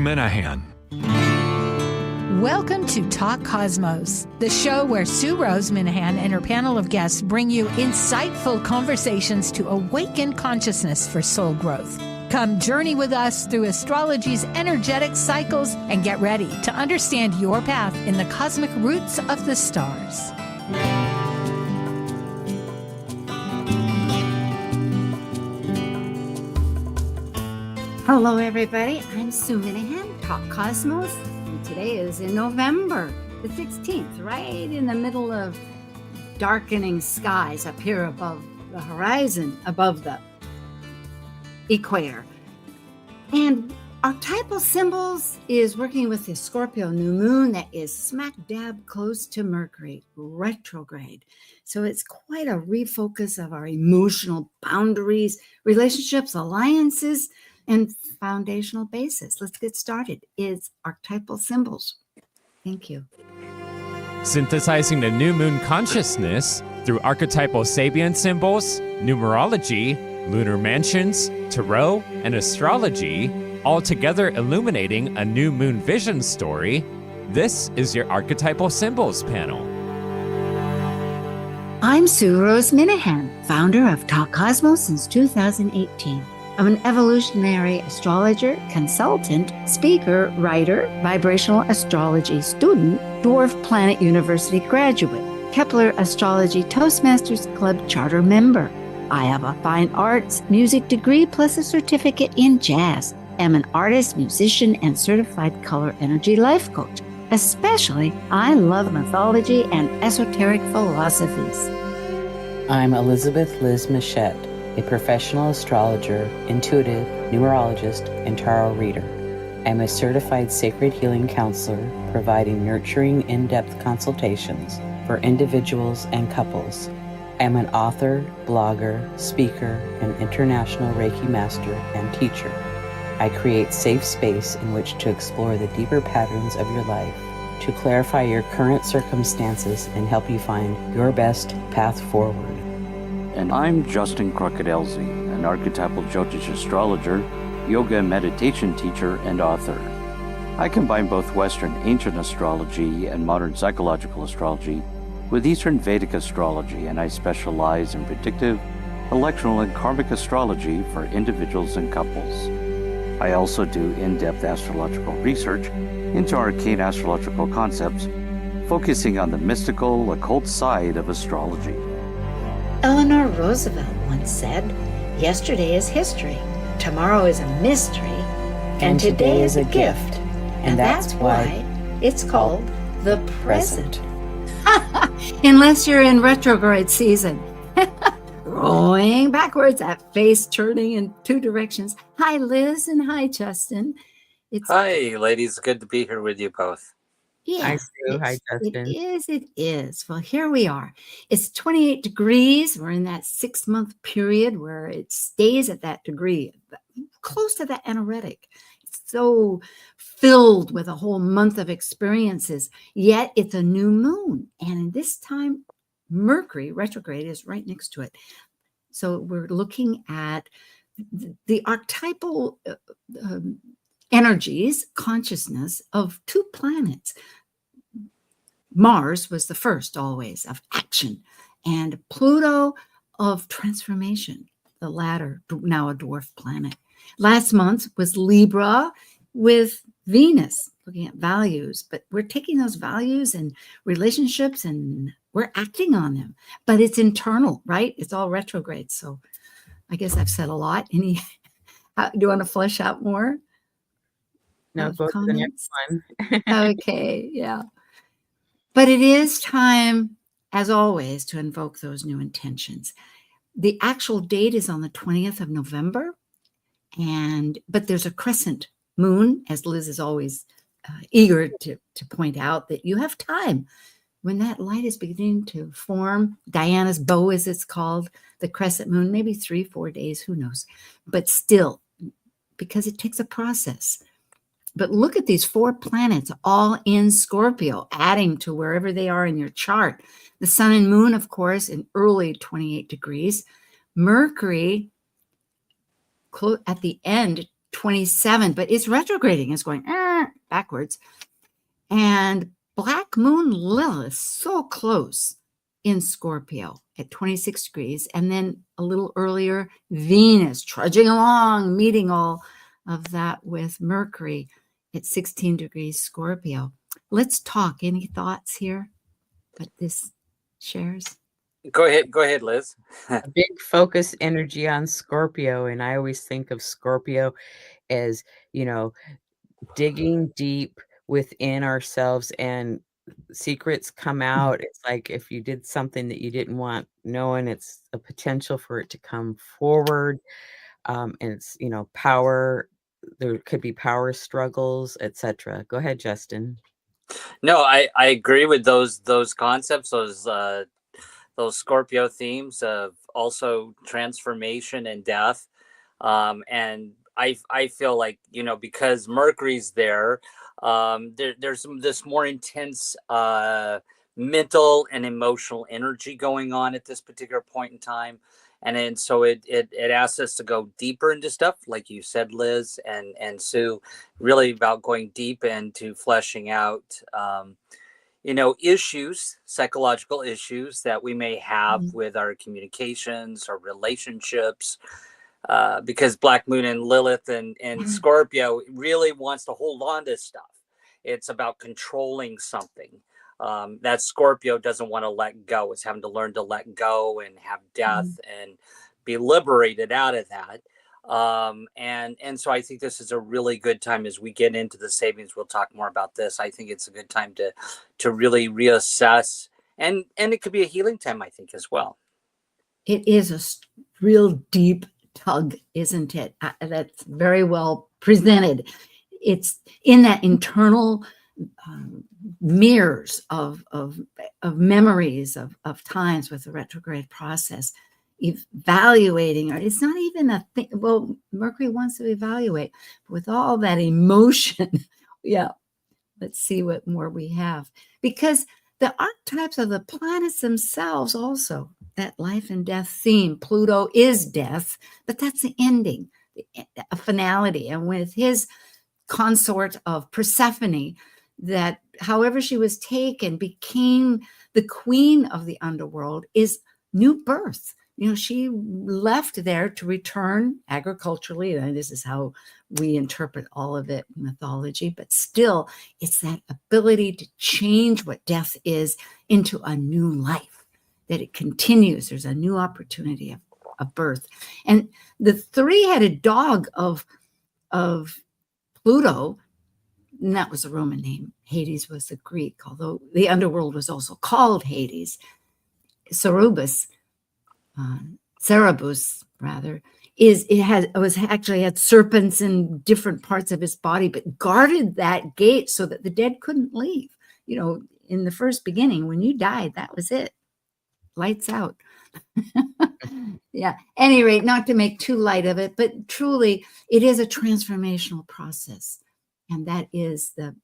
sueminahan. Welcome to Talk Cosmos, the show where Sueroseminahan and her panel of guests bring you insightful conversations to awaken consciousness for soul growth. Come journey with us through astrology's energetic cycles and get ready to understand your path in the cosmic roots of the stars. Hello, everybody. I'm Sueminahan, Talk Cosmos, and today is in November the 16th, right in the middle of darkening skies up here above the horizon, above the equator. And Archetypal Symbols is working with the Scorpio New Moon that is smack dab close to Mercury, retrograde. So it's quite a refocus of our emotional boundaries, relationships, alliances, and foundational basis. Let's get started. It's Archetypal Symbols. Thank you. Synthesizing the new moon consciousness through archetypal Sabian symbols, numerology, lunar mansions, tarot, and astrology, all together illuminating a new moon vision story. This is your Archetypal Symbols panel. I'm Sueroseminahan, founder of Talk Cosmos since 2018. I'm an evolutionary astrologer, consultant, speaker, writer, vibrational astrology student, Dwarf Planet University graduate, Kepler Astrology Toastmasters Club charter member. I have a fine arts music degree plus a certificate in jazz. I'm an artist, musician, and certified color energy life coach. Especially, I love mythology and esoteric philosophies. I'm elizabethlizmuschett, a professional astrologer, intuitive, numerologist, and tarot reader. I'm a certified sacred healing counselor, providing nurturing, in-depth consultations for individuals and couples. I'm an author, blogger, speaker, and international Reiki master and teacher. I create safe space in which to explore the deeper patterns of your life, to clarify your current circumstances and help you find your best path forward. And I'm justincrockettelzie, an archetypal Jyotish astrologer, yoga and meditation teacher, and author. I combine both Western ancient astrology and modern psychological astrology with Eastern Vedic astrology, and I specialize in predictive, electional, and karmic astrology for individuals and couples. I also do in-depth astrological research into arcane astrological concepts, focusing on the mystical, occult side of astrology. Eleanor Roosevelt once said, "Yesterday is history, tomorrow is a mystery, and today is a gift." And that's why it's called the present. Unless you're in retrograde season. Rolling backwards, that face turning in two directions. Hi, Liz, and hi, Justin. Hi, ladies. Good to be here with you both. Yeah, Hi, Sue. Hi, Justin. It is. Well, here we are. It's 28 degrees. We're in that 6-month period where it stays at that degree, close to that anoretic. It's so filled with a whole month of experiences, yet it's a new moon. And this time, Mercury retrograde is right next to it. So we're looking at the archetypal energies, consciousness of two planets. Mars was the first always of action, and Pluto of transformation, the latter now a dwarf planet. Last month was Libra with Venus, looking at values, but we're taking those values and relationships and we're acting on them, but it's internal, right? It's all retrograde. So I guess I've said a lot. Do you want to flesh out more? No, go to the next one. Okay, yeah. But it is time, as always, to invoke those new intentions. The actual date is on the 20th of November, but there's a crescent moon, as Liz is always eager to point out, that you have time. When that light is beginning to form, Diana's bow, as it's called, the crescent moon, maybe 3-4 days, who knows? But still, because it takes a process. But look at these 4 planets all in Scorpio, adding to wherever they are in your chart. The sun and moon, of course, in early 28 degrees. Mercury at the end, 27, but it's retrograding. It's going backwards. And Black Moon Lilith, so close in Scorpio at 26 degrees. And then a little earlier, Venus trudging along, meeting all of that with Mercury at 16 degrees Scorpio. Let's talk. Any thoughts here? But this shares. Go ahead, Liz. A big focus energy on Scorpio, and I always think of Scorpio as, digging deep within ourselves, and secrets come out. It's like if you did something that you didn't want known, it's a potential for it to come forward. And it's, power. There could be power struggles, etc. Go ahead, Justin. No, I agree with those concepts, those Scorpio themes of also transformation and death. And I feel like, because Mercury's there, there's this more intense mental and emotional energy going on at this particular point in time. And then so it asks us to go deeper into stuff, like you said, Liz and Sue, really about going deep into fleshing out issues, psychological issues that we may have with our communications or relationships, because Black Moon and Lilith and Scorpio really wants to hold on to stuff. It's about controlling something. That Scorpio doesn't want to let go. It's having to learn to let go and have death and be liberated out of that. And so I think this is a really good time as we get into the savings. We'll talk more about this. I think it's a good time to really reassess, and it could be a healing time, I think, as well. It is a real deep tug, isn't it? That's very well presented. It's in that internal mirrors of memories of times with the retrograde process, evaluating, or it's not even a thing. Well, Mercury wants to evaluate with all that emotion. Yeah, let's see what more we have, because the archetypes of the planets themselves also, that life and death theme. Pluto is death, but that's the ending, a finality. And with his consort of Persephone, that however she was taken became the queen of the underworld, is new birth. She left there to return agriculturally, and this is how we interpret all of it in mythology, but still it's that ability to change what death is into a new life, that it continues. There's a new opportunity of birth. And the three-headed dog of Pluto, and that was the Roman name. Hades was the Greek, although the underworld was also called Hades. Cerberus rather, actually had serpents in different parts of his body, but guarded that gate so that the dead couldn't leave. In the first beginning, when you died, that was it. Lights out. Yeah. Any rate, not to make too light of it, but truly, it is a transformational process, and that is the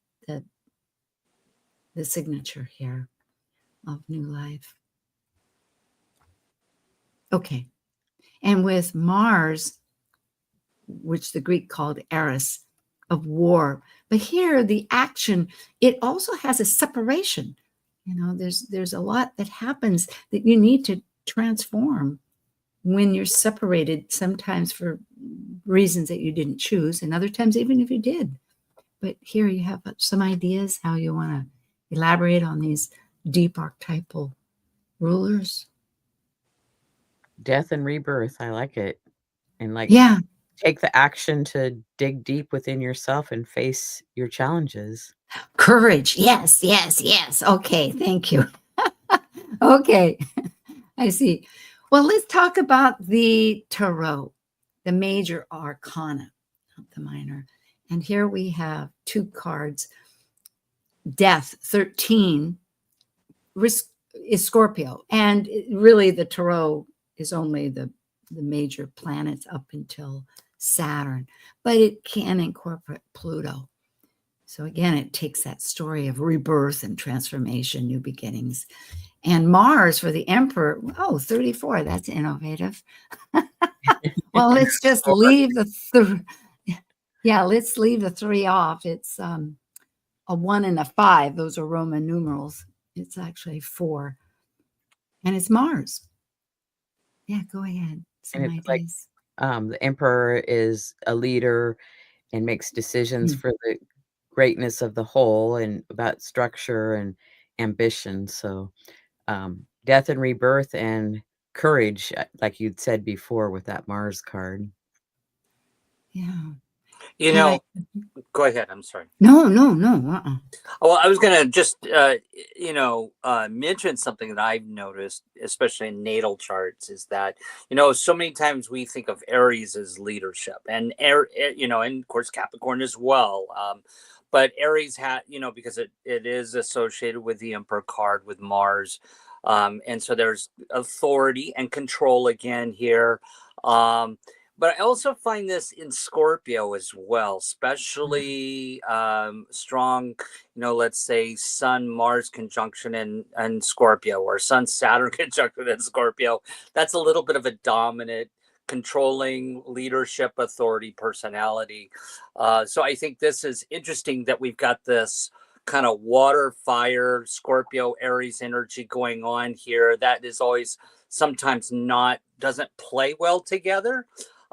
signature here of new life. Okay. And with Mars, which the Greek called Eris, of war. But here, the action, it also has a separation. There's a lot that happens that you need to transform when you're separated, sometimes for reasons that you didn't choose, and other times even if you did. But here you have some ideas how you want to elaborate on these deep archetypal rulers. Death and rebirth. I like it. And take the action to dig deep within yourself and face your challenges. Courage. Yes. Okay. Thank you. Okay. I see. Well, let's talk about the tarot, the major arcana, not the minor. And here we have two cards. Death, 13, is Scorpio. And really the tarot is only the major planets up until Saturn, but it can incorporate Pluto. So again, it takes that story of rebirth and transformation, new beginnings. And Mars for the Emperor, 34, that's innovative. Well, let's just leave the Yeah, let's leave the 3 off. It's a 1 and a 5. Those are Roman numerals. It's actually 4. And it's Mars. Yeah, go ahead. Some And it's like ideas. the emperor is a leader and makes decisions for the greatness of the whole and about structure and ambition. So death and rebirth and courage, like you'd said before with that Mars card. Yeah. You And know, go ahead. I'm sorry. No. Well, I was going to just, mention something that I've noticed, especially in natal charts, is that, so many times we think of Aries as leadership and, and of course, Capricorn as well. But Aries because it is associated with the Emperor card with Mars. And so there's authority and control again here. But I also find this in Scorpio as well, especially strong, let's say Sun Mars conjunction in Scorpio, or Sun Saturn conjunction in Scorpio. That's a little bit of a dominant, controlling leadership, authority, personality. So I think this is interesting that we've got this kind of water, fire, Scorpio, Aries energy going on here. That is always sometimes doesn't play well together.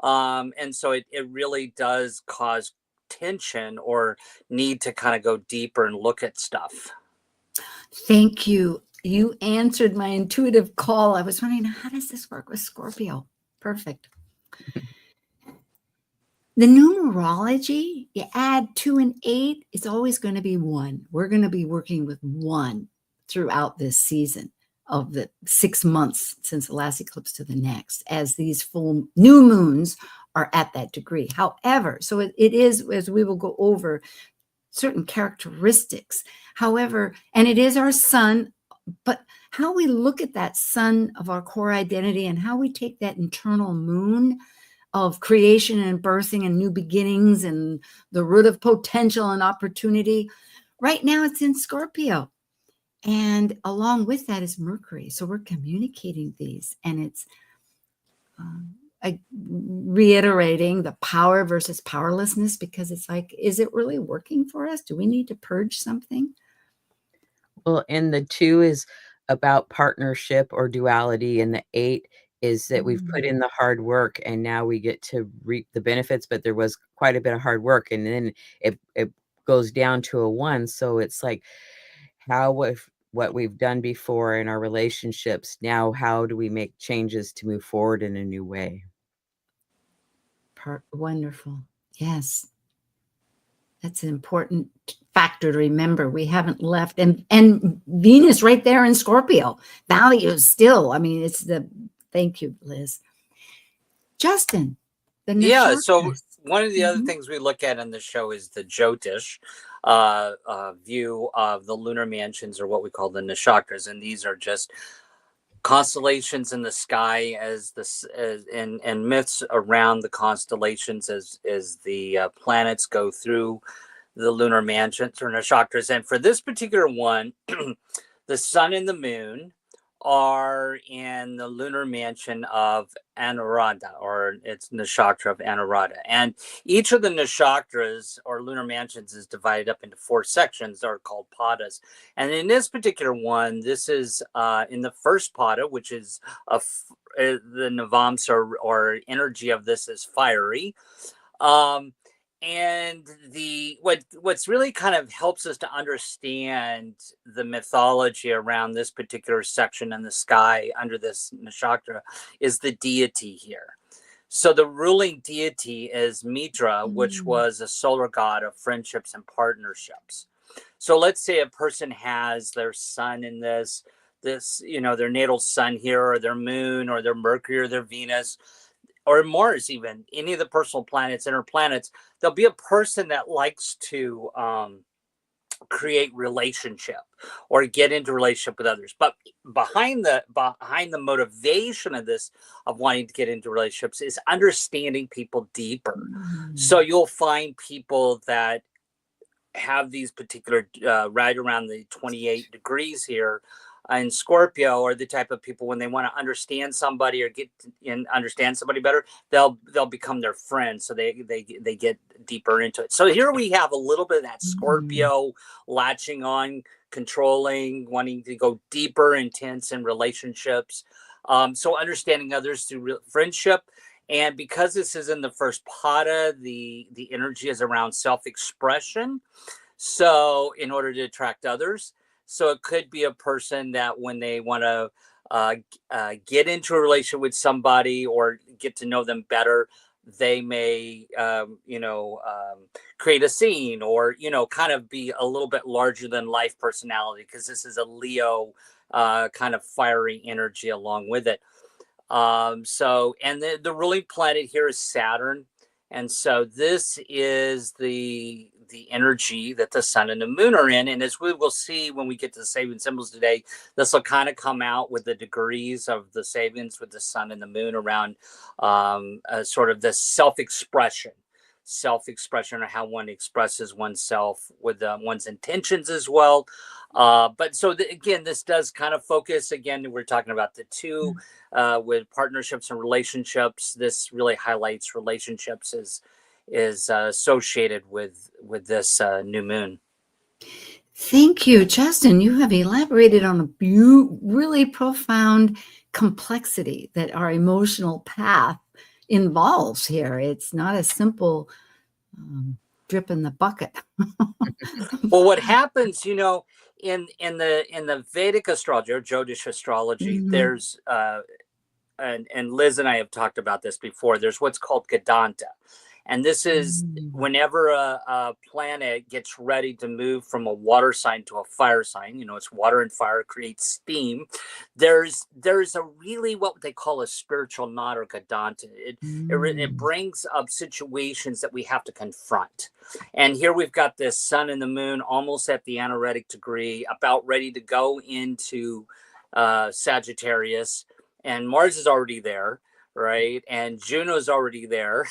And so it really does cause tension or need to kind of go deeper and look at stuff. Thank you. You answered my intuitive call. I was wondering, how does this work with Scorpio? Perfect. The numerology, you add 2 and 8, it's always going to be 1. We're going to be working with 1 throughout this season of the 6 months since the last eclipse to the next, as these full new moons are at that degree. However, so it is, as we will go over, certain characteristics. However, and it is our sun, but how we look at that sun of our core identity and how we take that internal moon of creation and birthing and new beginnings and the root of potential and opportunity. Right now it's in Scorpio. And along with that is Mercury. So we're communicating these, and it's reiterating the power versus powerlessness, because it's like, is it really working for us? Do we need to purge something? Well, and the 2 is about partnership or duality, and the 8 is that we've put in the hard work and now we get to reap the benefits, but there was quite a bit of hard work, and then it goes down to a 1. So it's like, how with what we've done before in our relationships, now how do we make changes to move forward in a new way? Wonderful. Yes. That's an important factor to remember. We haven't left, and Venus right there in Scorpio. Values still. I mean, thank you, Liz. Justin. So one of the other things we look at in the show is the Jyotish view of the lunar mansions, or what we call the nakshatras, and these are just constellations in the sky and myths around the constellations as the planets go through the lunar mansions or nakshatras. And for this particular one, the sun and the moon are in the lunar mansion of Anuradha, or it's nakshatra of Anuradha. And each of the nakshatras or lunar mansions is divided up into 4 sections that are called padas. And in this particular one, this is in the first pada, which is the Navamsa or energy of this is fiery. And what's really kind of helps us to understand the mythology around this particular section in the sky under this nakshatra is the deity here. So the ruling deity is Mitra, which was a solar god of friendships and partnerships. So let's say a person has their sun in this, their natal sun here, or their moon, or their Mercury, or their Venus, or Mars, even any of the personal planets, inner planets. There'll be a person that likes to create relationship or get into relationship with others. But behind the motivation of this, of wanting to get into relationships, is understanding people deeper. So you'll find people that have these particular right around the 28 degrees here in Scorpio are the type of people when they want to understand somebody or get and understand somebody better, they'll become their friend. So they get deeper into it. So here we have a little bit of that Scorpio latching on, controlling, wanting to go deeper, intense in relationships. So understanding others through friendship. And because this is in the first pada, the energy is around self-expression. So in order to attract others, so it could be a person that when they want to get into a relationship with somebody or get to know them better, they may, create a scene or, kind of be a little bit larger than life personality, because this is a Leo kind of fiery energy along with it. And the ruling planet here is Saturn. And so this is the energy that the sun and the moon are in. And as we will see when we get to the Sabian symbols today, this will kind of come out with the degrees of the Sabians with the sun and the moon around sort of the self-expression or how one expresses oneself with one's intentions as well. But so again, this does kind of focus, again, we're talking about the two with partnerships and relationships. This really highlights relationships is associated with this new moon. Thank you, Justin. You have elaborated on a really profound complexity that our emotional path involves here. It's not a simple drip in the bucket. Well, what happens, in the Vedic astrology or Jyotish astrology, there's and Liz and I have talked about this before. There's what's called Gadanta. And this is whenever a planet gets ready to move from a water sign to a fire sign, it's water and fire creates steam. There's a really what they call a spiritual knot or Gadanta. It brings up situations that we have to confront. And here we've got this sun and the moon almost at the anaretic degree, about ready to go into Sagittarius, and Mars is already there. Right. And Juno's already there,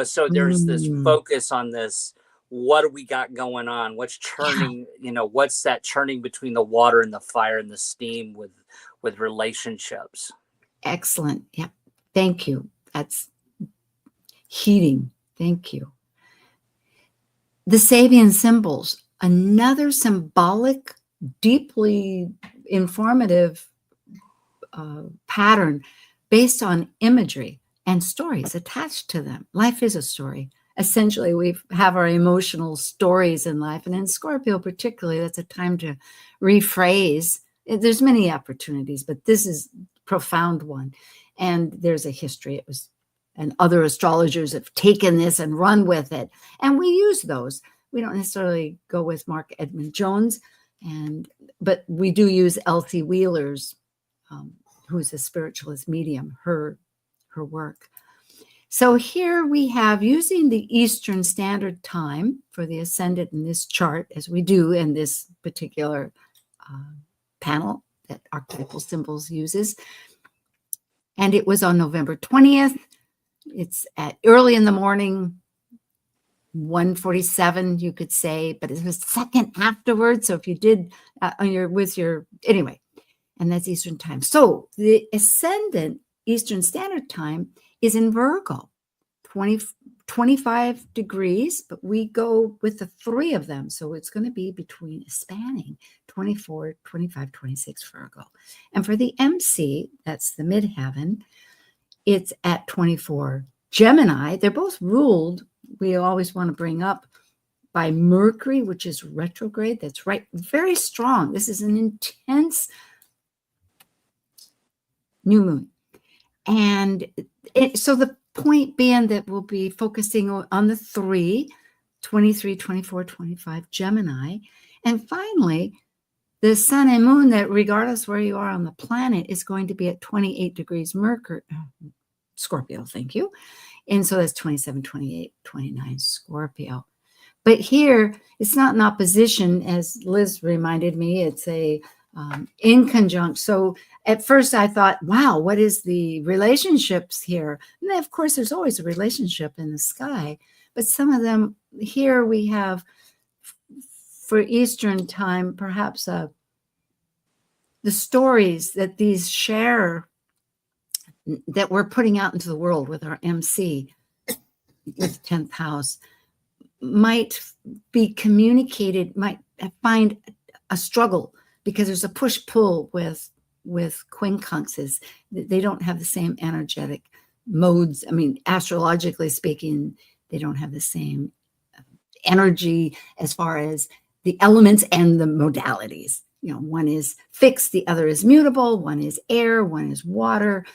so there's this focus on this. What do we got going on? What's churning, what's that churning between the water and the fire and the steam with relationships? Excellent. Yeah. Thank you. That's heating. Thank you. The Sabian symbols, another symbolic, deeply informative pattern based on imagery and stories attached to them. Life is a story. Essentially, we have our emotional stories in life. And in Scorpio particularly, that's a time to rephrase. There's many opportunities, but this is a profound one. And there's a history. And other astrologers have taken this and run with it. And we use those. We don't necessarily go with Mark Edmund Jones, but we do use Elsie Wheeler's who's a spiritualist medium, her work. So here we have, using the Eastern Standard Time for the ascendant in this chart, as we do in this particular panel that Archetypal Symbols uses. And it was on November 20th. It's at early in the morning, 1:47, you could say, but it was second afterwards. So if you did anyway, and that's Eastern time. So the ascendant Eastern Standard Time is in Virgo, 25 degrees, but we go with the three of them. So it's going to be spanning 24, 25, 26 Virgo. And for the MC, that's the midheaven, it's at 24 Gemini. They're both ruled, we always want to bring up, by Mercury, which is retrograde. That's right, very strong. This is an intense new moon. And so the point being that we'll be focusing on the 23, 24, 25 Gemini. And finally, the sun and moon, that regardless where you are on the planet, is going to be at 28 degrees Mercury, Scorpio, thank you. And so that's 27, 28, 29 Scorpio. But here, it's not in opposition, as Liz reminded me, it's a in conjunct. So at first I thought, wow, what is the relationships here? And of course, there's always a relationship in the sky, but some of them here we have for Eastern time, perhaps a the stories that these share, that we're putting out into the world with our MC, with 10th house, might be communicated, might find a struggle, because there's a push-pull with quincunxes. They don't have the same energetic modes. I mean, astrologically speaking, they don't have the same energy as far as the elements and the modalities. You know, one is fixed, the other is mutable, one is air, one is water.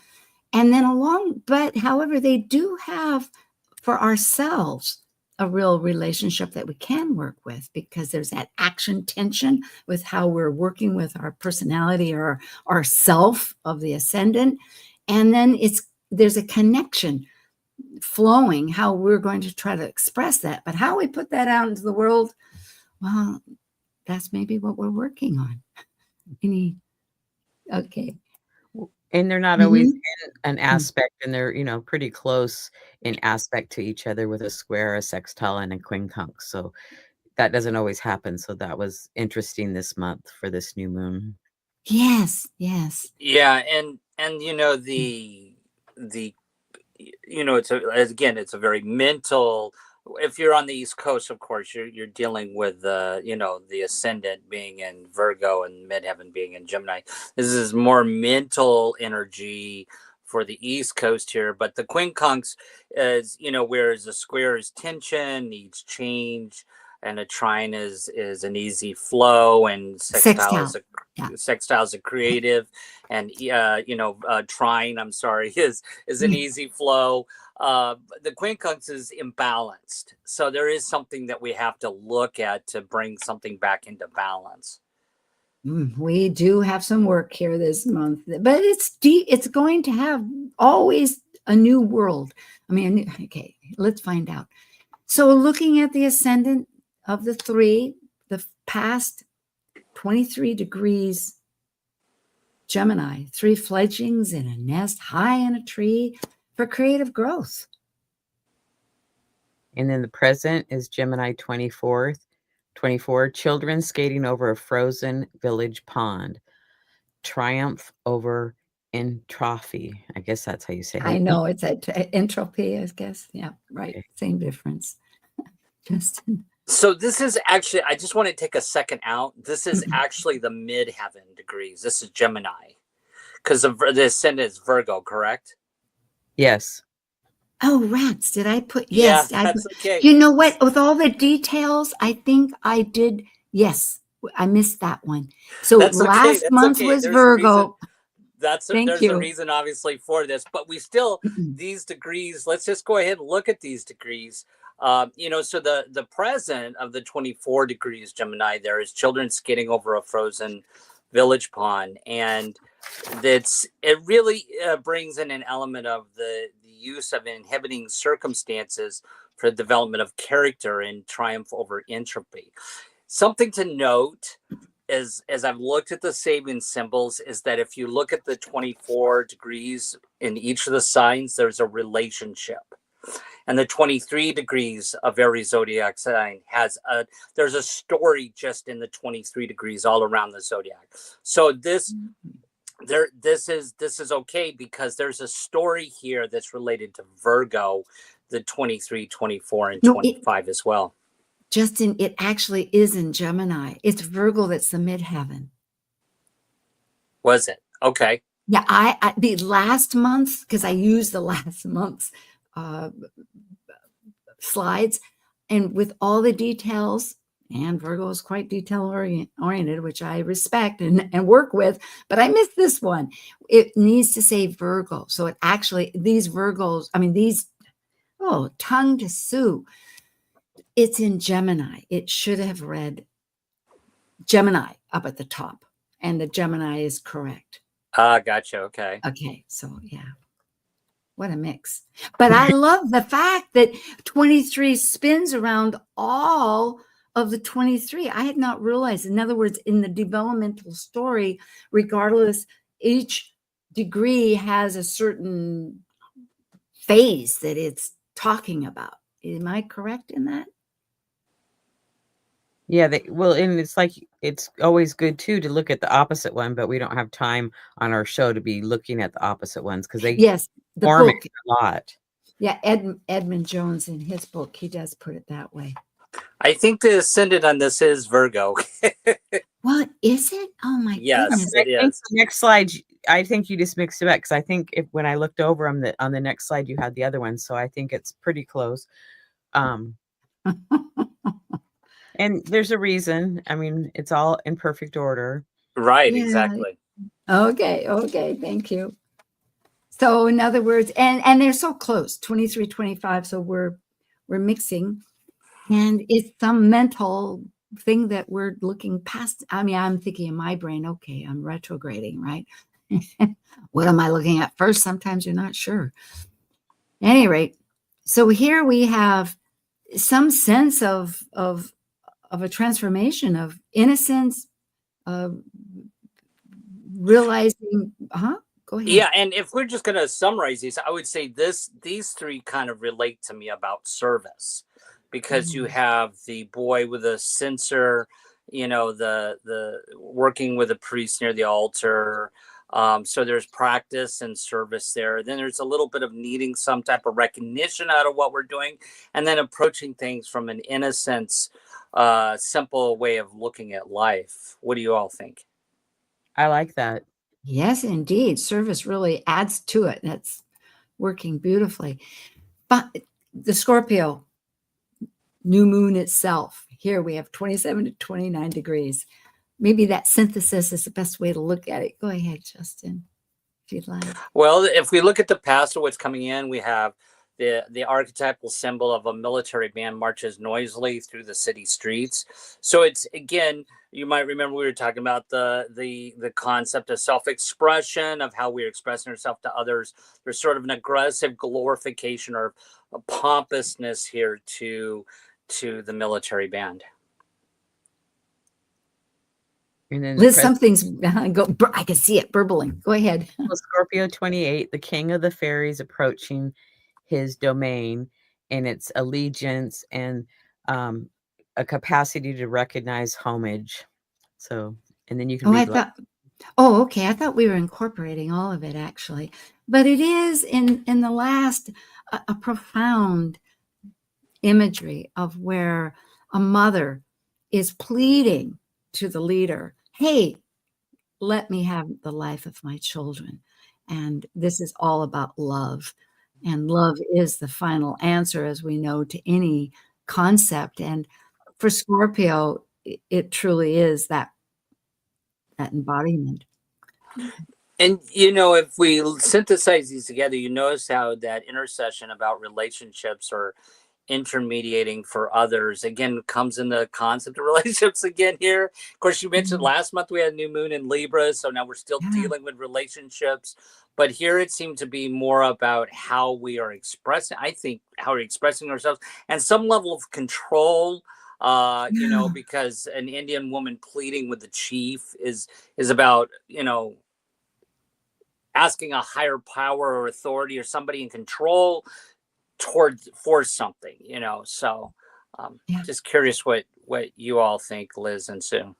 And then but however, they do have for ourselves a real relationship that we can work with, because there's that action tension with how we're working with our personality or our self of the ascendant. And then there's a connection flowing, how we're going to try to express that. But how we put that out into the world, well, that's maybe what we're working on. Okay. And they're not always in an aspect, and they're, you know, pretty close in aspect to each other with a square, a sextile, and a quincunx. So that doesn't always happen. So that was interesting this month for this new moon. Yes. Yeah, and you know, you know, it's a very mental. If you're on the East Coast, of course, you're dealing with you know, the ascendant being in Virgo and midheaven being in Gemini. This is more mental energy for the East Coast here. But the quincunx is, you know, whereas a square is tension, needs change, and a trine is an easy flow, and sextile is a creative, and you know, trine, I'm sorry, is an easy flow. The quincunx is imbalanced, so there is something that we have to look at to bring something back into balance. We do have some work here this month, but it's going to have always a new world. I mean, okay, let's find out. So looking at the ascendant of the three, the past 23 degrees Gemini, 3 fledglings in a nest high in a tree for creative growth. And then the present is Gemini 24, children skating over a frozen village pond. Triumph over entropy. I guess that's how you say it. I know, it's entropy, I guess. Yeah, right. Okay. Same difference. Justin. So this is actually, I just want to take a second out. This is actually the midheaven degrees. This is Gemini, because the ascendant is Virgo, correct? Yes. Oh, rats. Did I put? Yes. Yeah, that's okay. You know what? With all the details, I think I did. Yes. I missed that one. So That's okay. last month was Virgo. There's a reason, obviously, for this, but we still, these degrees, let's just go ahead and look at these degrees. You know, so the present of the 24 degrees Gemini, there is children skating over a frozen village pond. And it really brings in an element of the use of inhibiting circumstances for the development of character and triumph over entropy. Something to note is, as I've looked at the Sabian symbols, is that if you look at the 24 degrees in each of the signs, there's a relationship. And the 23 degrees of every zodiac sign there's a story just in the 23 degrees all around the zodiac. So this is okay, because there's a story here that's related to Virgo, the 23, 24, and 25 as well. Justin, it actually is in Gemini. It's Virgo that's the midheaven. Was it? Okay. Yeah, I the last month, because I used the last month's slides, and with all the details, and Virgo is quite detail oriented, which I respect and work with, but I missed this one. It needs to say Virgo. So it actually, these Virgos, I mean, tongue to sue. It's in Gemini. It should have read Gemini up at the top, and the Gemini is correct. Gotcha. Okay. Okay. So yeah. What a mix. But I love the fact that 23 spins around all of the 23. I had not realized. In other words, in the developmental story, regardless, each degree has a certain phase that it's talking about. Am I correct in that? Yeah, well, and it's like it's always good too to look at the opposite one, but we don't have time on our show to be looking at the opposite ones because they Yes, the form it book. a lot. Yeah, Edmund Jones in his book, he does put it that way. I think the ascendant on this is Virgo. What is it? Oh my Yes, goodness! it I think is. the next slide, I think you just mixed it up because I think when I looked over on the next slide, you had the other one, so I think it's pretty close. And there's a reason. I mean, it's all in perfect order. Right, Yeah. exactly. Okay, thank you. So in other words, and they're so close, 23, 25. So we're mixing, and it's some mental thing that we're looking past. I mean, I'm thinking in my brain, okay, I'm retrograding, right? What am I looking at first? Sometimes you're not sure. At any rate, so here we have some sense of a transformation of innocence, realizing, go ahead. Yeah, and if we're just going to summarize these, I would say these three kind of relate to me about service, because you have the boy with a censer, the working with a priest near the altar. So there's practice and service there. Then there's a little bit of needing some type of recognition out of what we're doing, and then approaching things from an innocence, simple way of looking at life. What do you all think? I like that. Yes, indeed. Service really adds to it. That's working beautifully. But the Scorpio new moon itself, here we have 27 to 29 degrees. Maybe that synthesis is the best way to look at it. Go ahead, Justin, if you'd like. Well, if we look at the past of what's coming in, we have the archetypal symbol of a military band marches noisily through the city streets. So it's, again, you might remember we were talking about the concept of self-expression, of how we're expressing ourselves to others. There's sort of an aggressive glorification or a pompousness here to the military band. And then Liz, something's I can see it burbling. Go ahead. Scorpio 28, the king of the fairies approaching his domain, and its allegiance and a capacity to recognize homage. So, and then you can read. Okay. I thought we were incorporating all of it actually, but it is in the last a profound imagery of where a mother is pleading to the leader, hey, let me have the life of my children. And this is all about love. And love is the final answer, as we know, to any concept. And for Scorpio, it truly is that embodiment. And, if we synthesize these together, you notice how that intercession about relationships or intermediating for others, again, comes in the concept of relationships again here. Of course, you mentioned last month we had new moon in Libra, so now we're still dealing with relationships. But here it seemed to be more about how we are expressing, I think, how we're expressing ourselves, and some level of control, because an Indian woman pleading with the chief is about, asking a higher power or authority or somebody in control for something, so just curious what you all think, Liz and Sue.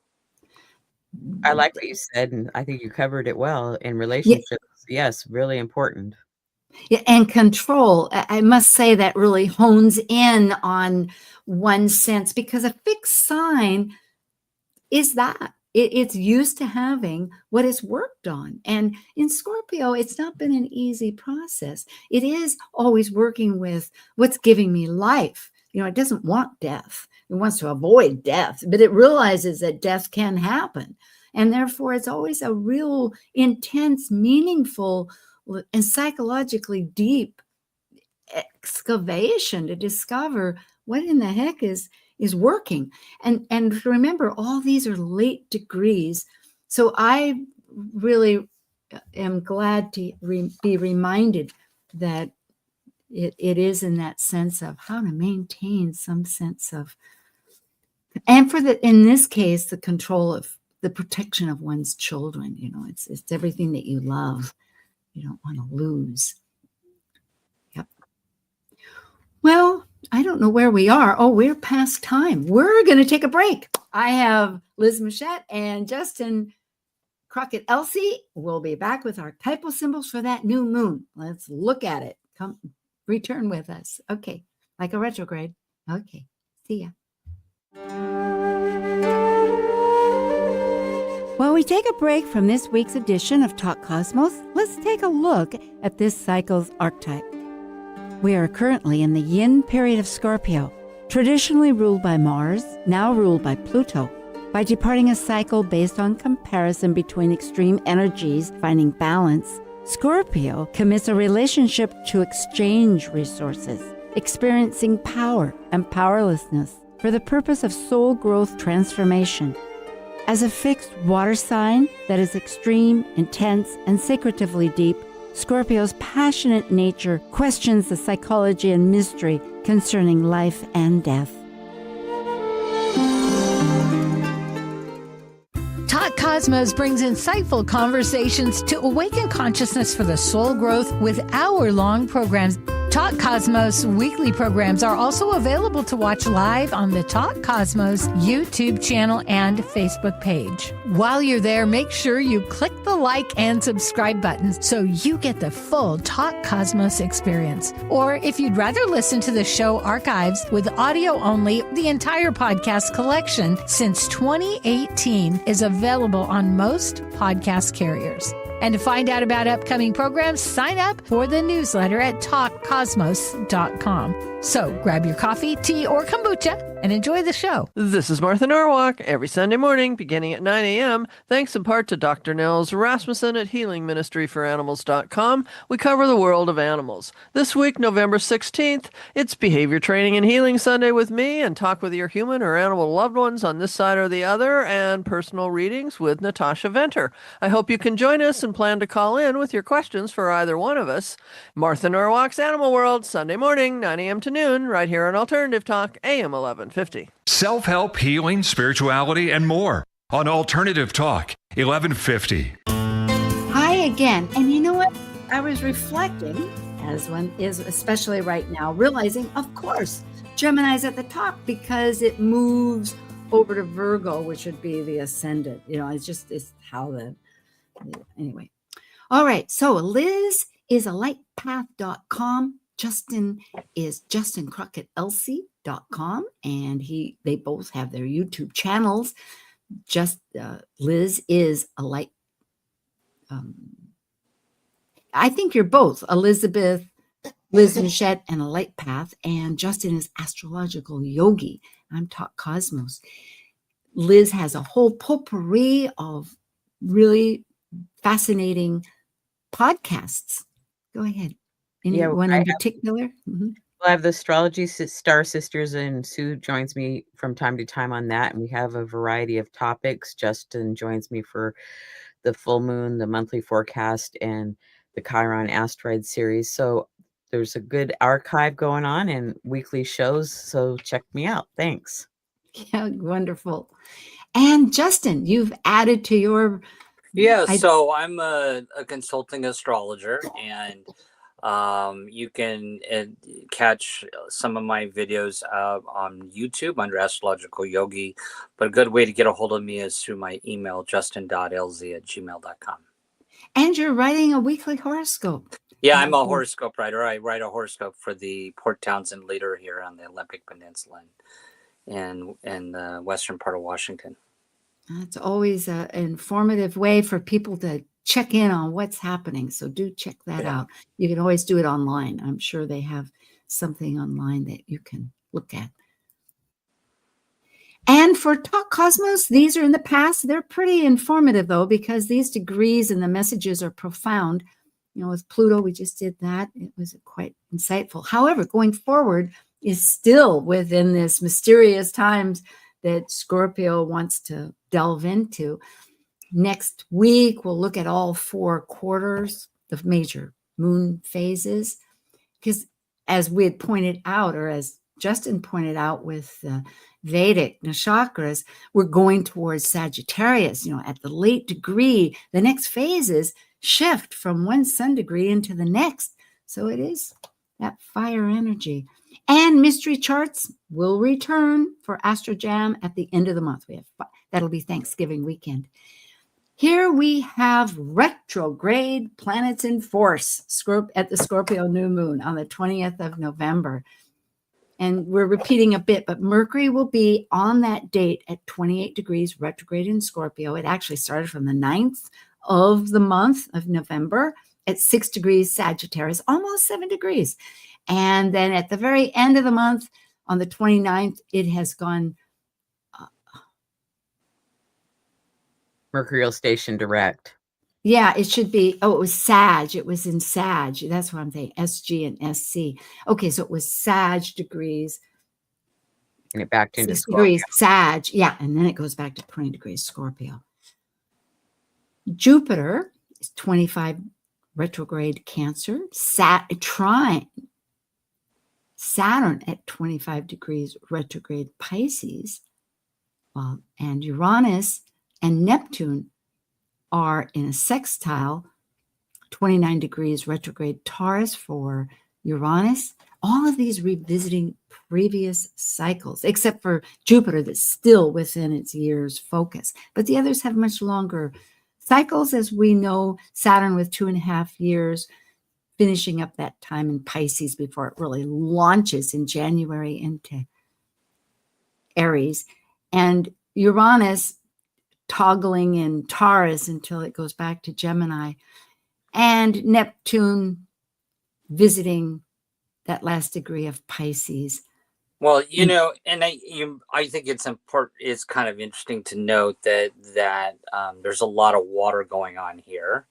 I like what you said, and I think you covered it well. In relationships, yes, really important. Yeah, and control, I must say, that really hones in on one sense, because a fixed sign is that it's used to having what is worked on. And in Scorpio, it's not been an easy process. It is always working with what's giving me life. It doesn't want death. It wants to avoid death, but it realizes that death can happen. And therefore, it's always a real intense, meaningful, and psychologically deep excavation to discover what in the heck is working. And remember, all these are late degrees. So I really am glad to be reminded that it is in that sense of how to maintain some sense of, and in this case, the control of the protection of one's children. It's everything that you love. You don't want to lose. Yep. Well, I don't know where we are. Oh, we're past time. We're going to take a break. I have Liz Muschett and Justin Crockettelzie. We'll be back with archetypal symbols for that new moon. Let's look at it. Come, return with us. Okay, like a retrograde. Okay, see ya. While we take a break from this week's edition of Talk Cosmos, let's take a look at this cycle's archetype. We are currently in the yin period of Scorpio, traditionally ruled by Mars, now ruled by Pluto. By departing a cycle based on comparison between extreme energies finding balance, Scorpio commits a relationship to exchange resources, experiencing power and powerlessness for the purpose of soul growth transformation. As a fixed water sign that is extreme, intense, and secretively deep, Scorpio's passionate nature questions the psychology and mystery concerning life and death. Talk Cosmos brings insightful conversations to awaken consciousness for the soul growth with hour-long programs. Talk Cosmos weekly programs are also available to watch live on the Talk Cosmos YouTube channel and Facebook page. While you're there, make sure you click the like and subscribe buttons so you get the full Talk Cosmos experience. Or if you'd rather listen to the show archives with audio only, the entire podcast collection since 2018 is available on most podcast carriers. And to find out about upcoming programs, sign up for the newsletter at talkcosmos.com. So grab your coffee, tea, or kombucha and enjoy the show. This is Martha Norwalk, every Sunday morning beginning at 9 a.m. Thanks in part to Dr. Nels Rasmussen at healingministryforanimals.com. We cover the world of animals. This week, November 16th, it's Behavior Training and Healing Sunday with me and talk with your human or animal loved ones on this side or the other, and personal readings with Natasha Venter. I hope you can join us and plan to call in with your questions for either one of us. Martha Norwalk's Animal World, Sunday morning, 9 a.m. to noon, right here on Alternative Talk, AM 1150. Self-help, healing, spirituality, and more on Alternative Talk, 1150. Hi again. And you know what? I was reflecting, as one is, especially right now, realizing, of course, Gemini's at the top because it moves over to Virgo, which would be the ascendant. You know, it's how anyway. All right. So Liz is a lightpath.com. Justin is justincrockettelzie.com, and they both have their YouTube channels. Liz is a light. I think you're both Elizabeth, Liz Muschett, and a light path, and Justin is astrological yogi. I'm Talk Cosmos. Liz has a whole potpourri of really fascinating podcasts. Go ahead. Anyone in particular? Mm-hmm. I have the Astrology Star Sisters, and Sue joins me from time to time on that. And we have a variety of topics. Justin joins me for the full moon, the monthly forecast, and the Chiron asteroid series. So there's a good archive going on and weekly shows. So check me out. Thanks. Yeah, wonderful. And Justin, you've added to your... Yeah, so I'm a consulting astrologer, and you can catch some of my videos on YouTube under Astrological Yogi, but a good way to get a hold of me is through my email, justin.lz@gmail.com. And you're writing a weekly horoscope. Yeah, I'm a horoscope writer. I write a horoscope for the Port Townsend Leader here on the Olympic Peninsula and the western part of Washington. It's always an informative way for people to check in on what's happening. So do check that out. You can always do it online. I'm sure they have something online that you can look at. And for Talk Cosmos, these are in the past. They're pretty informative, though, because these degrees and the messages are profound. You know, with Pluto, we just did that. It was quite insightful. However, going forward is still within this mysterious times that Scorpio wants to delve into. Next week, we'll look at all 4 quarters, the major moon phases, because as we had pointed out, or as Justin pointed out with the Vedic nakshatras, we're going towards Sagittarius. You know, at the late degree, the next phases shift from one sun degree into the next. So it is that fire energy. And mystery charts will return for Astro Jam at the end of the month. That'll be Thanksgiving weekend. Here we have retrograde planets in force at the Scorpio New Moon on the 20th of November. And we're repeating a bit, but Mercury will be on that date at 28 degrees retrograde in Scorpio. It actually started from the 9th of the month of November at 6 degrees Sagittarius, almost 7 degrees. And then at the very end of the month, on the 29th, it has gone. Mercurial station direct. Yeah, it should be. Oh, it was Sag. It was in Sag. That's what I'm thinking. SG and SC. Okay, so it was Sag degrees. And it backed into 6 Scorpio. degrees Sag. Yeah, and then it goes back to 20 degrees Scorpio. Jupiter is 25 retrograde Cancer. Trine. Saturn at 25 degrees retrograde Pisces. And Uranus and Neptune are in a sextile, 29 degrees retrograde Taurus for Uranus. All of these revisiting previous cycles, except for Jupiter that's still within its year's focus. But the others have much longer cycles, as we know, Saturn with 2.5 years, finishing up that time in Pisces before it really launches in January into Aries. And Uranus toggling in Taurus until it goes back to Gemini, and Neptune visiting that last degree of Pisces. Well, and I think it's important. It's kind of interesting to note that there's a lot of water going on here.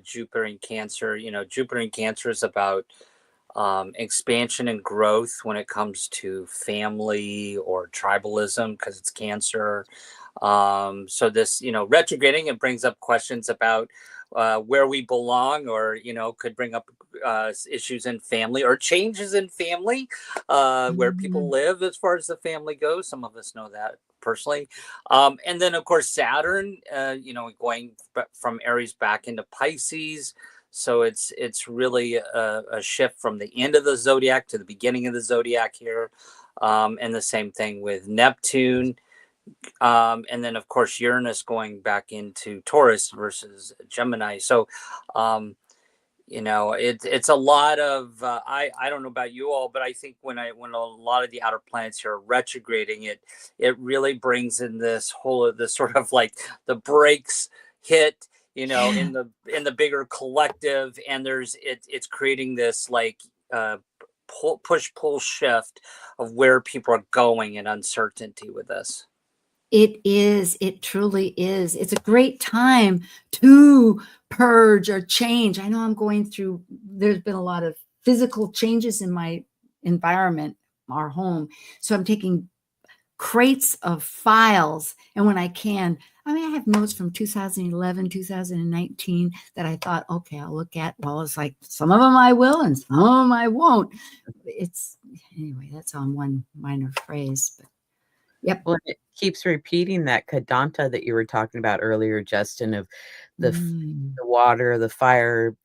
Jupiter in Cancer, Jupiter in Cancer is about expansion and growth when it comes to family or tribalism, because it's Cancer. So this, retrograding, it brings up questions about where we belong, or, could bring up issues in family or changes in family, where people live as far as the family goes. Some of us know that personally. And then, of course, Saturn, going from Aries back into Pisces. So it's really a shift from the end of the zodiac to the beginning of the zodiac here. And the same thing with Neptune. And then, of course, Uranus going back into Taurus versus Gemini. So, it's a lot of, I don't know about you all, but I think when a lot of the outer planets here are retrograding, it really brings in this sort of like the brakes hit, in the bigger collective. And it's creating this like, push-pull shift of where people are going and uncertainty with this. It is. It truly is. It's a great time to purge or change. I know I'm going through, there's been a lot of physical changes in my environment, our home. So I'm taking crates of files. And when I can, I have notes from 2011, 2019 that I thought, okay, I'll look at. Well, it's like some of them I will and some of them I won't. Anyway, that's on one minor phrase. But yep. Well, it keeps repeating that Kadanta that you were talking about earlier, Justin, of the water, the fire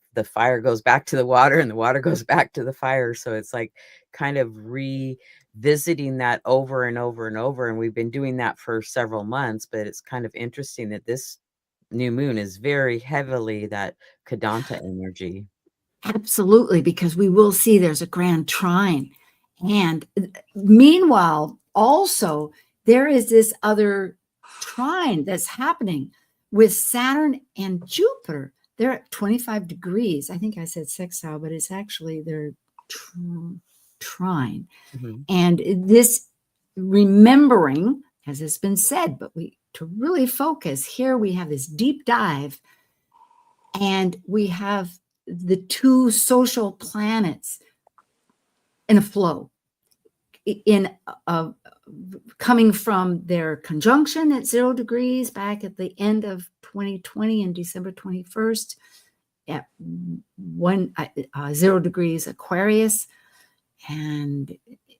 goes back to the water and the water goes back to the fire. So it's like kind of revisiting that over and over and over. And we've been doing that for several months, but it's kind of interesting that this new moon is very heavily that Kadanta energy. Absolutely, because we will see there's a grand trine. And meanwhile, also, there is this other trine that's happening with Saturn and Jupiter. They're at 25 degrees. I think I said sextile, but it's actually their trine. Mm-hmm. And this remembering, as has been said, but to really focus, here we have this deep dive, and we have the two social planets in a flow, coming from their conjunction at 0 degrees back at the end of 2020 and December 21st at 0 degrees Aquarius. And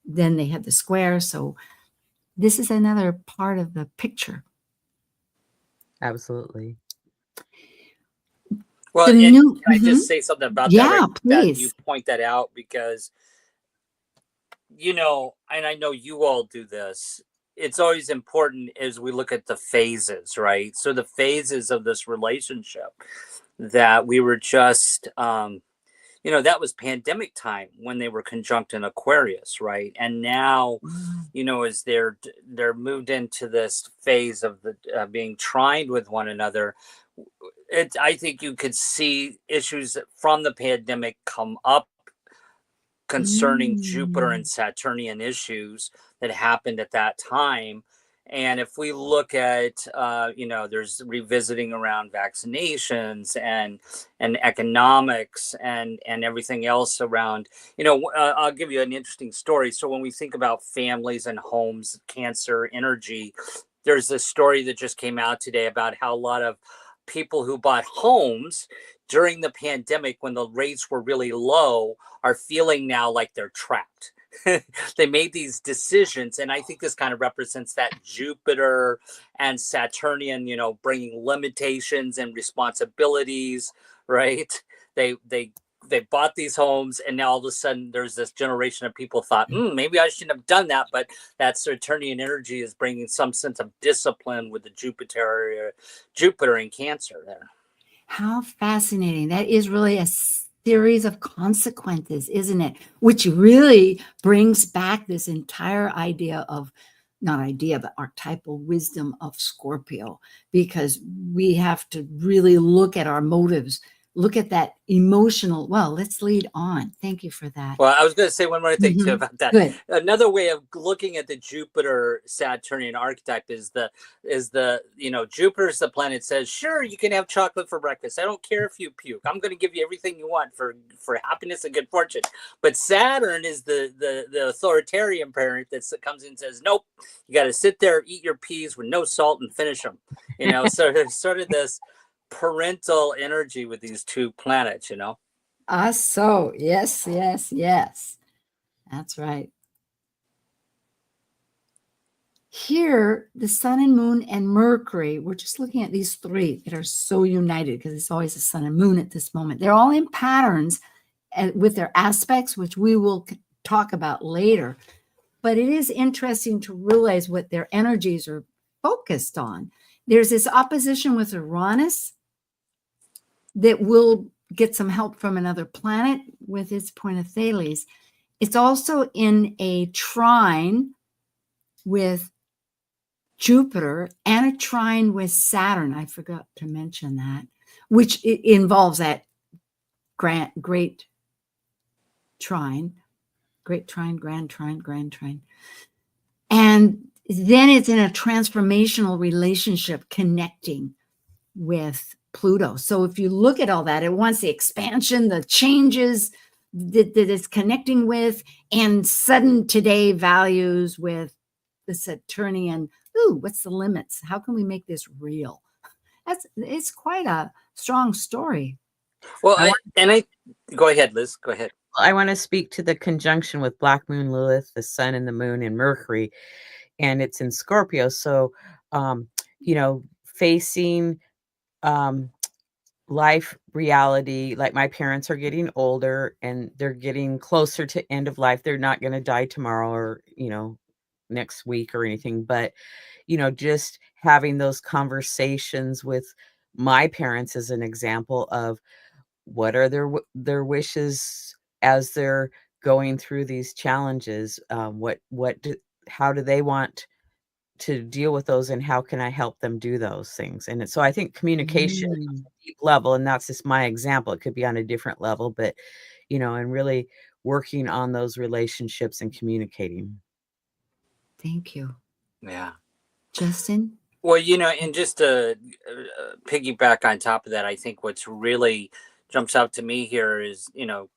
then they had the square. So this is another part of the picture. Absolutely. Well, can I just say something about that? Yeah, please. That you point that out, because and I know you all do this, it's always important as we look at the phases, right? So the phases of this relationship that we were just, that was pandemic time when they were conjunct in Aquarius, right? And now, as they're moved into this phase of the being trined with one another, I think you could see issues from the pandemic come up concerning Jupiter and Saturnian issues that happened at that time. And if we look at, there's revisiting around vaccinations and economics and everything else around, I'll give you an interesting story. So when we think about families and homes, Cancer energy, there's this story that just came out today about how a lot of people who bought homes during the pandemic when the rates were really low are feeling now like they're trapped. They made these decisions, and I think this kind of represents that Jupiter and Saturnian, bringing limitations and responsibilities, right? They bought these homes, and now all of a sudden there's this generation of people thought, maybe I shouldn't have done that, but that Saturnian energy is bringing some sense of discipline with the Jupiter in Cancer there. How fascinating. That is really a series of consequences, isn't it? Which really brings back this entire idea of, not idea, but archetypal wisdom of Scorpio, because we have to really look at our motives, look at that emotional. Well, let's lead on. Thank you for that. Well, I was going to say one more thing too about that. Good. Another way of looking at the Jupiter Saturnian archetype is Jupiter's the planet says, sure, you can have chocolate for breakfast. I don't care if you puke. I'm going to give you everything you want for happiness and good fortune. But Saturn is the authoritarian parent that comes in and says, nope, you got to sit there, eat your peas with no salt and finish them. So there's sort of this parental energy with these two planets, So yes. That's right. Here, the sun and moon and Mercury, we're just looking at these three that are so united because it's always the sun and moon at this moment. They're all in patterns with their aspects, which we will talk about later. But it is interesting to realize what their energies are focused on. There's this opposition with Uranus that will get some help from another planet with its point of Thales. It's also in a trine with Jupiter and a trine with Saturn. I forgot to mention that, which involves that great trine, grand trine. And then it's in a transformational relationship connecting with Pluto. So if you look at all that, it wants the expansion, the changes that it's connecting with, and sudden today values with the Saturnian. Ooh, what's the limits? How can we make this real? It's quite a strong story. Well, go ahead, Liz. Go ahead. I want to speak to the conjunction with Black Moon Lilith, the Sun and the Moon and Mercury, and it's in Scorpio. So, facing life reality, like my parents are getting older and they're getting closer to end of life. They're not going to die tomorrow or, next week or anything, but, just having those conversations with my parents as an example of what are their wishes as they're going through these challenges. How do they want to deal with those, and how can I help them do those things? And so I think communication on a deep level, and that's just my example. It could be on a different level, but, and really working on those relationships and communicating. Thank you. Yeah. Justin? Well, and just to piggyback on top of that, I think what's really jumps out to me here is, and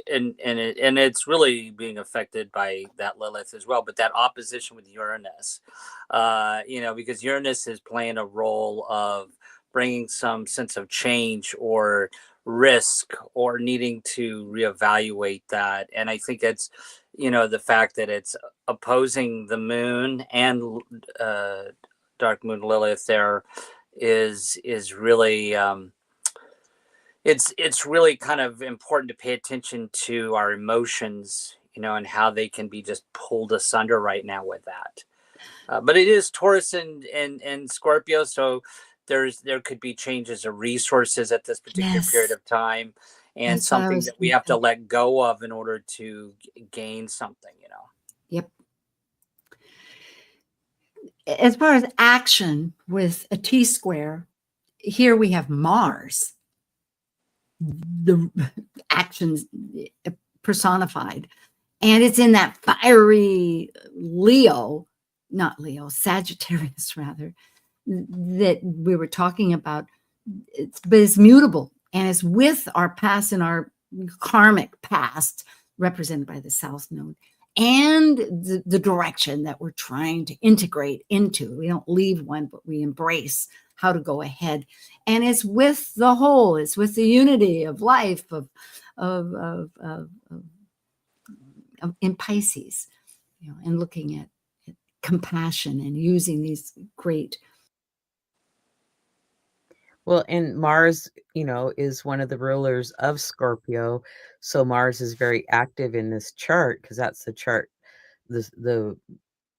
it's really being affected by that Lilith as well, but that opposition with Uranus, because Uranus is playing a role of bringing some sense of change or risk or needing to reevaluate that. And I think it's, the fact that it's opposing the moon and dark moon Lilith there is really, it's really kind of important to pay attention to our emotions and how they can be just pulled asunder right now with that. But it is Taurus and Scorpio, so there could be changes of resources at this particular period of time, and That's what I something was that we have to thinking. let go of in order to gain something. Yep. As far as action with a T square, here we have Mars, the actions personified, and it's in that fiery Sagittarius rather, that we were talking about. But it's mutable, and it's with our past and our karmic past, represented by the South Node, and the direction that we're trying to integrate into. We don't leave one, but we embrace how to go ahead. And it's with the whole, it's with the unity of life, in Pisces, and looking at compassion and using these great. Well, and Mars, is one of the rulers of Scorpio. So Mars is very active in this chart because that's the chart, the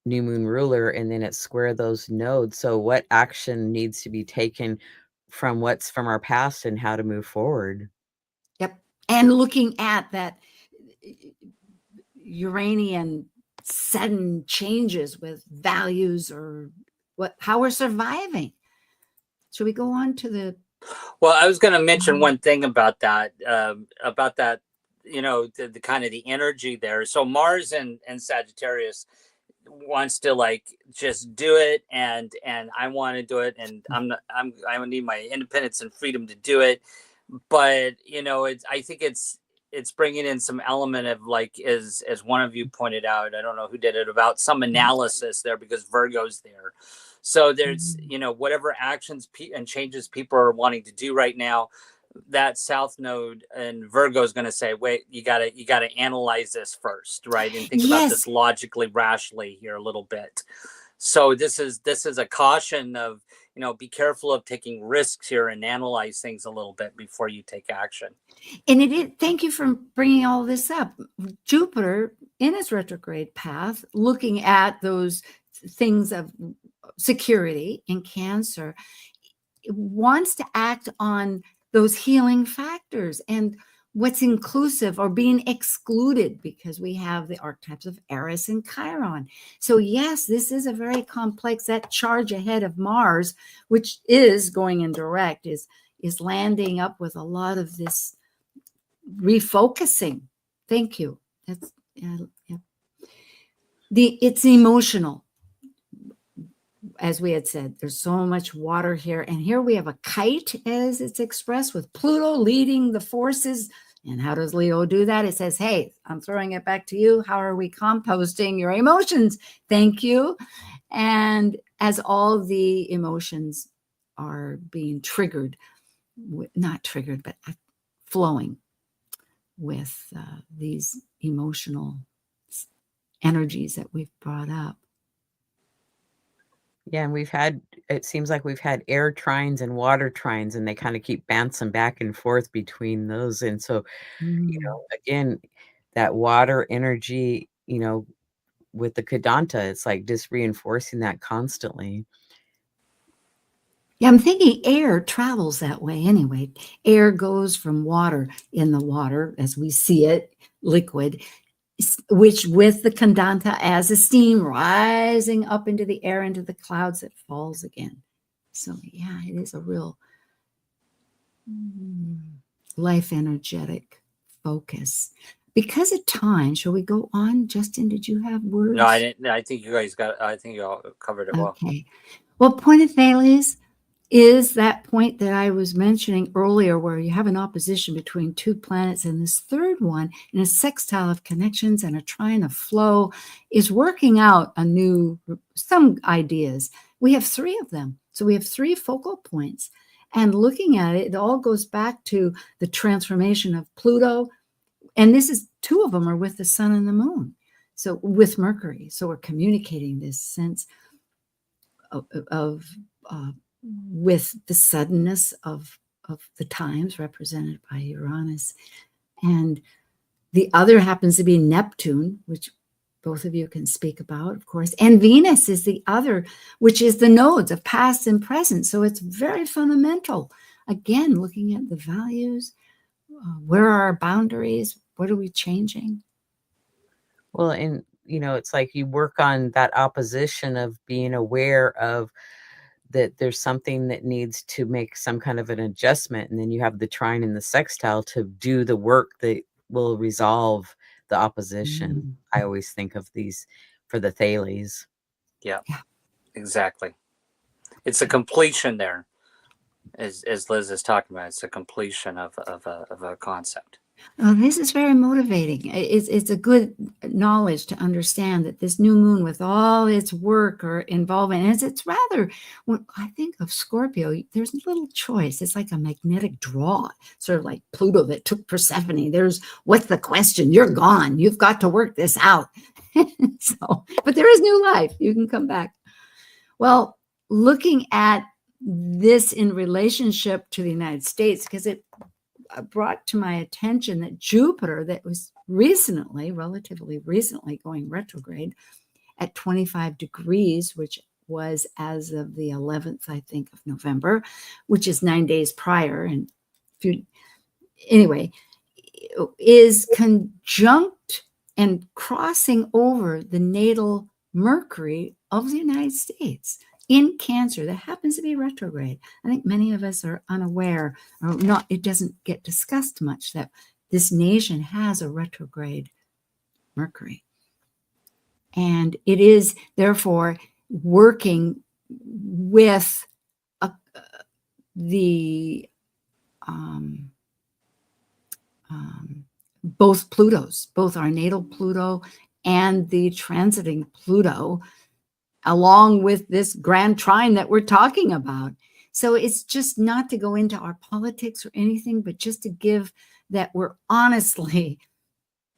new moon ruler, and then it's square those nodes. So what action needs to be taken from what's from our past and how to move forward? Yep. And looking at that Uranian sudden changes with values or how we're surviving. Should we go on to the? Well, I was going to mention one thing about that, the kind of the energy there. So Mars and Sagittarius wants to just do it, and I want to do it, and I need my independence and freedom to do it. But I think it's bringing in some element of as one of you pointed out, I don't know who did it, about some analysis there, because Virgo's there. So there's, whatever actions and changes people are wanting to do right now, that South Node and Virgo is going to say, wait, you gotta analyze this first, right? And think about this logically, rationally here a little bit. So this is a caution of, be careful of taking risks here and analyze things a little bit before you take action. And thank you for bringing all this up. Jupiter in its retrograde path, looking at those things of security in Cancer, wants to act on those healing factors and what's inclusive or being excluded, because we have the archetypes of Eris and Chiron. So yes, this is a very complex, that charge ahead of Mars, which is going in direct, is landing up with a lot of this refocusing. Thank you. That's it's emotional. As we had said, there's so much water here. And here we have a kite, as it's expressed, with Pluto leading the forces. And how does Leo do that? It says, hey, I'm throwing it back to you. How are we composting your emotions? Thank you. And as all the emotions are being triggered, not triggered, but flowing with these emotional energies that we've brought up. Yeah, and it seems like we've had air trines and water trines, and they kind of keep bouncing back and forth between those. And so, again, that water energy, with the Kadanta, it's like just reinforcing that constantly. Yeah, I'm thinking air travels that way anyway. Air goes from water in the water as we see it, liquid, which with the Kadanta as a steam rising up into the air, into the clouds, it falls again. So yeah, it is a real life energetic focus. Because of time, shall we go on? Justin, did you have words? No, I didn't. I think you all covered it well. Okay. Well, point of Thales is that point that I was mentioning earlier, where you have an opposition between two planets, and this third one in a sextile of connections and a trine of flow is working out some ideas. We have three of them. So we have three focal points, and looking at it, it all goes back to the transformation of Pluto. And this is two of them are with the sun and the moon. So with Mercury. So we're communicating this sense of with the suddenness of the times represented by Uranus, and The other happens to be Neptune, which both of you can speak about, of course. And Venus is the other, which is the nodes of past and present. So it's very fundamental. Again, looking at the values, where are our boundaries? What are we changing? Well, and it's like you work on that opposition of being aware of that there's something that needs to make some kind of an adjustment. And then you have the trine and the sextile to do the work that will resolve the opposition. I always think of these for the Thales. Yeah, exactly. It's a completion there, as Liz is talking about. It's a completion of a concept. Oh, this is very motivating. It's a good knowledge to understand that this new moon, with all its work or involvement, it's rather, when I think of Scorpio, there's little choice. It's like a magnetic draw, sort of like Pluto that took Persephone. There's, what's the question? You're gone. You've got to work this out. But there is new life. You can come back. Well, looking at this in relationship to the United States, because it brought to my attention that Jupiter, that was relatively recently going retrograde at 25 degrees, which was as of the 11th, I think, of November, which is 9 days prior. And anyway, is conjunct and crossing over the natal Mercury of the United States in Cancer. That happens to be retrograde. I think many of us are unaware, or not, it doesn't get discussed much, that this nation has a retrograde Mercury. And it is therefore working with both Plutos, both our natal Pluto and the transiting Pluto, along with this grand trine that we're talking about. So it's just not to go into our politics or anything, but just to give that we're honestly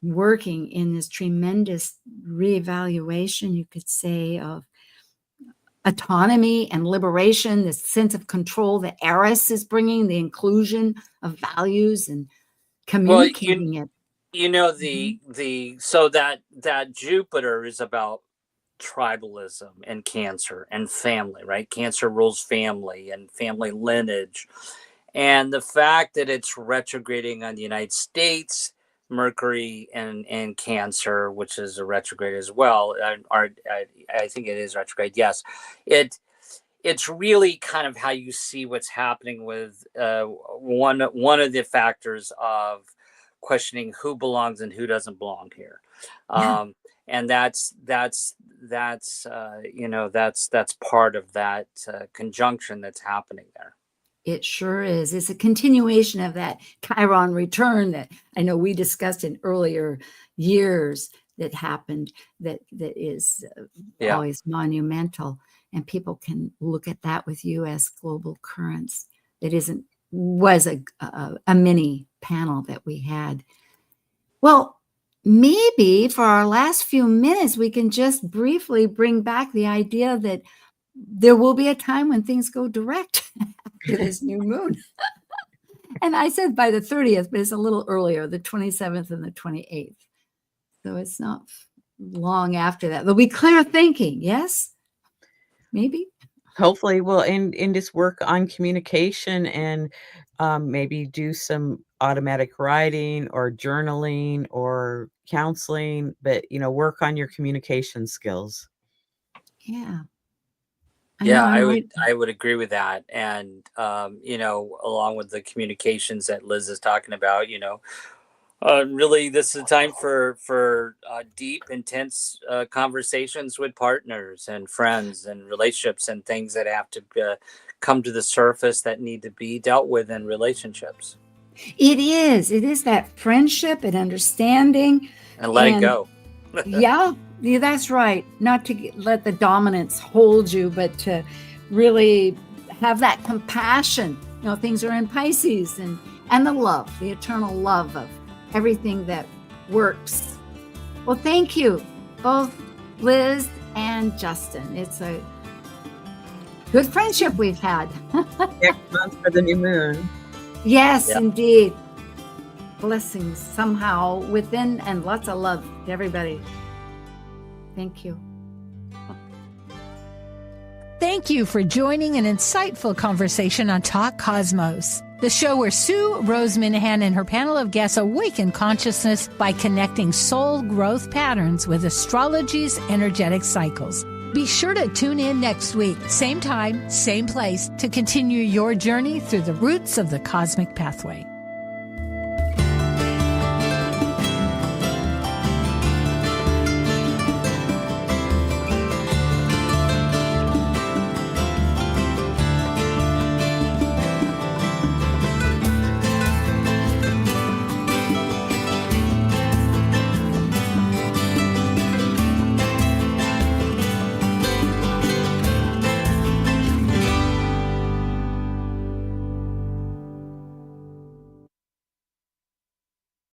working in this tremendous reevaluation, you could say, of autonomy and liberation, this sense of control that Eris is bringing, the inclusion of values and communicating it. So that Jupiter is about tribalism and Cancer and family, right? Cancer rules family and family lineage. And the fact that it's retrograding on the United States, Mercury and Cancer, which is a retrograde as well. I think it is retrograde. Yes. It's really kind of how you see what's happening with one of the factors of questioning who belongs and who doesn't belong here. And that's part of that conjunction that's happening there. It sure is. It's a continuation of that Chiron return that I know we discussed in earlier years that happened, that is always monumental. And people can look at that with U.S. global currents. That was a mini panel that we had. Well, maybe for our last few minutes, we can just briefly bring back the idea that there will be a time when things go direct after this new moon. And I said by the 30th, but it's a little earlier, the 27th and the 28th. So it's not long after that. There'll be clear thinking, yes? Maybe? Hopefully, well, and just work on communication and maybe do some automatic writing or journaling or counseling, but, work on your communication skills. Yeah. I would agree with that. And, along with the communications that Liz is talking about, really, this is a time for deep, intense conversations with partners and friends and relationships and things that have to come to the surface that need to be dealt with in relationships. It is that friendship and understanding. And letting go. Yeah, that's right. Not to let the dominance hold you, but to really have that compassion. Things are in Pisces and the love, the eternal love of everything that works. Well, thank you, both Liz and Justin. It's a good friendship we've had. Next month for the new moon. Yes, indeed. blessings somehow within, and lots of love to everybody. Thank you. Thank you for joining an insightful conversation on Talk Cosmos, the show where Sueroseminahan and her panel of guests awaken consciousness by connecting soul growth patterns with astrology's energetic cycles. Be sure to tune in next week, same time, same place, to continue your journey through the roots of the cosmic pathway.